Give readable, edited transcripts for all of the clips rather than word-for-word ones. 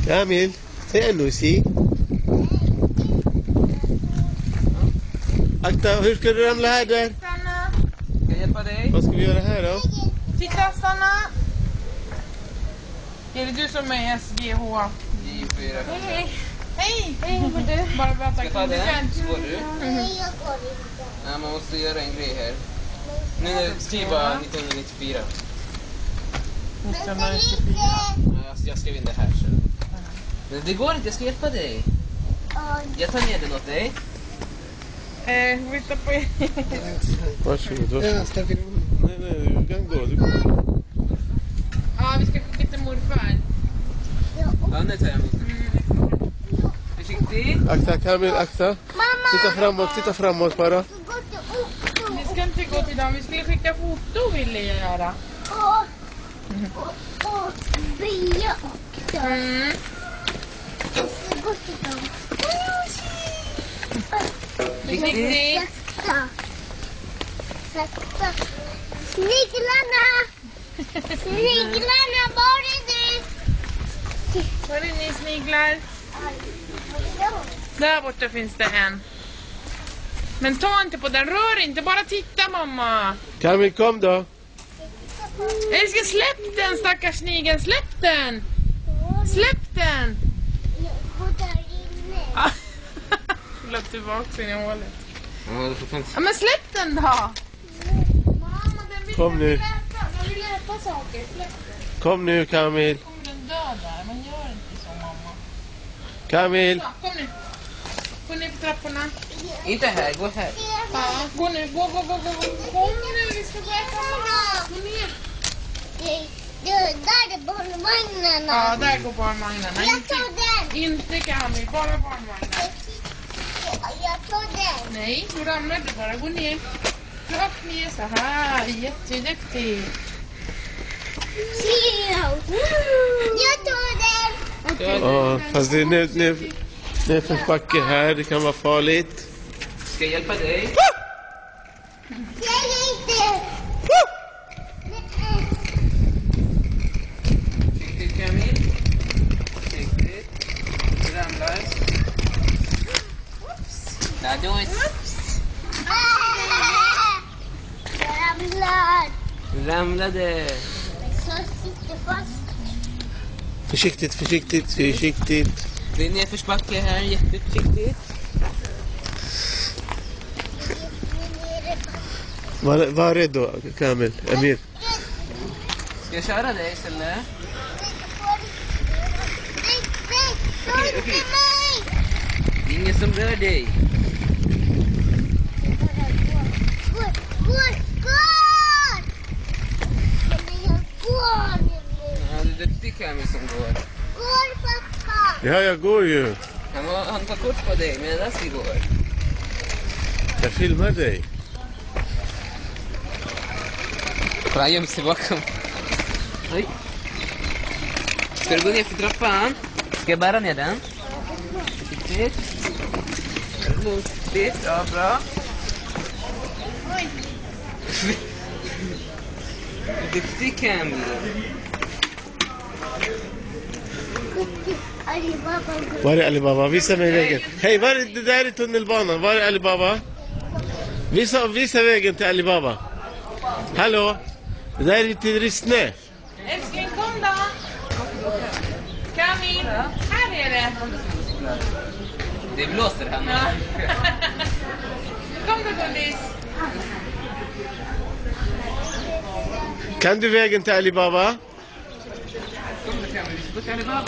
Kamil, säg Lucy. Akta, hur ska du ramla här där? Stanna. Ska jag hjälpa dig? Vad ska vi göra här då? Titta, stanna. Är det du som är SGH? J4. Hej. Hej. Hej. Bara vänta. Ska jag ta den? Går du? Nej, jag går inte. Nej, man måste göra en grej här. Nu är det skriva 1994. 1994. Ja, jag skrev in det här så. Men det går inte, jag ska hjälpa dig. Jag tar ner den åt dig. Vänta på er. Varsågod, varsågod. Nej, du kan gå. Ja, vi ska skicka till morfar. Ja, nu tar jag emot. Försiktigt. Akta, Kamil, akta. Titta framåt bara. Vi ska inte gå till dem, vi skulle skicka foto ville jag göra. Och bia också. Jag ska gå till dem. Försiktigt. Sakta. Sniglarna! Sniglarna, var är ni? Var är ni sniglar? Där borta finns det en. Men ta inte på den, rör inte, bara titta mamma. Kamil, kom då. Älskar, släpp den stackars snigeln, släpp den. Släpp den. Jag går där inne. Släpp tillbaka in i hålet. Ja, du får fan... Ja, men släpp den då. Mamma, den vill Kom nu. Den vill äta saker, släpp den. Kom nu, Kamil. Kommer den dö där, man gör inte så mamma. Kamil. Ja, kom nu. Gå ner på trapporna. Inte här, gå här. Ja, gå nu, gå. Kom nu, vi ska gå äta. Gå ner. Där är barnvagnarna. Ja, där går barnvagnarna. Jag tar den. Inte Kamil, bara barnvagnar. Jag tar den. Nej, du ramlar du bara. Gå ner. Rakt ner så här. Jätteduktig. Jag tar den. Ja, fast det är nedförsbacke här. Det kan vara farligt. Ska jag hjälpa dig? Jag är inte. Försiktigt, Kamil. Försiktigt. Du ramlar. Ja, du är... Jag ramlar. Du ramlade. Så sitter fast. Försiktigt. Det är nedförsbacke här, jätteförsiktigt. Var rädd då, Kamil. Amir. Ska jag köra dig istället? Nej, Okej. Det är ingen som rör dig. Går! Ja, det är duktig Kamil som går. Går, pappa! Ja, jag går ju. Han tar kort på dig medan vi går. Jag filmar dig. Kolla, han gömmer sig bakom. Oj. Ska du gå ner för trappan? Ska jag bära ner den? Försiktigt. Lugnt. Ja, bra. Duktig Kamil. Var är Alibaba? Visa mig vägen. Hej, det där är tunnelbanan. Var är Alibaba? Visa vägen till Alibaba. Hallå? Det där är till Rissne. Älskling, kom då. Kamil, här är det. Det blåser här nu. Ja. Kom då, Gullis. Kan du vägen till Alibaba? Kom då Kamil, vi ska gå till Alibaba.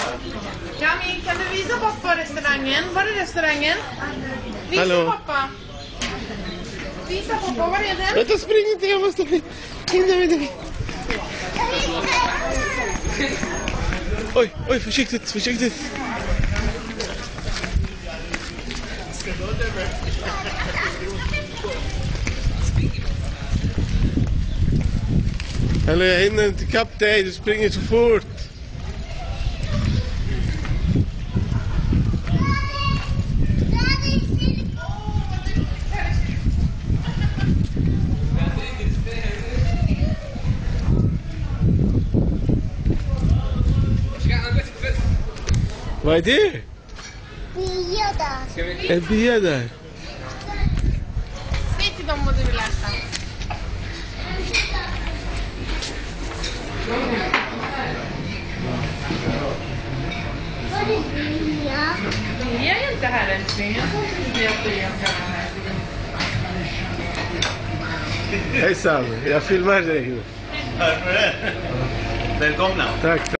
Kamil, kan du visa pappa restaurangen? Var är restaurangen? Visa Hallå? pappa. Visa pappa, var är den? Vänta, spring inte, jag måste hinna med dig. Oj, försiktigt. Hallå, jag hinner inte ikapp dig, du springer så fort. Vad är det? Bia där. En bia där. Säg till dem vad du vill äta. Var är Bia? Vi är inte här älskling. Jag tror inte vi har Bia här. Hej Sam, jag filmar dig. Välkomna. Tack.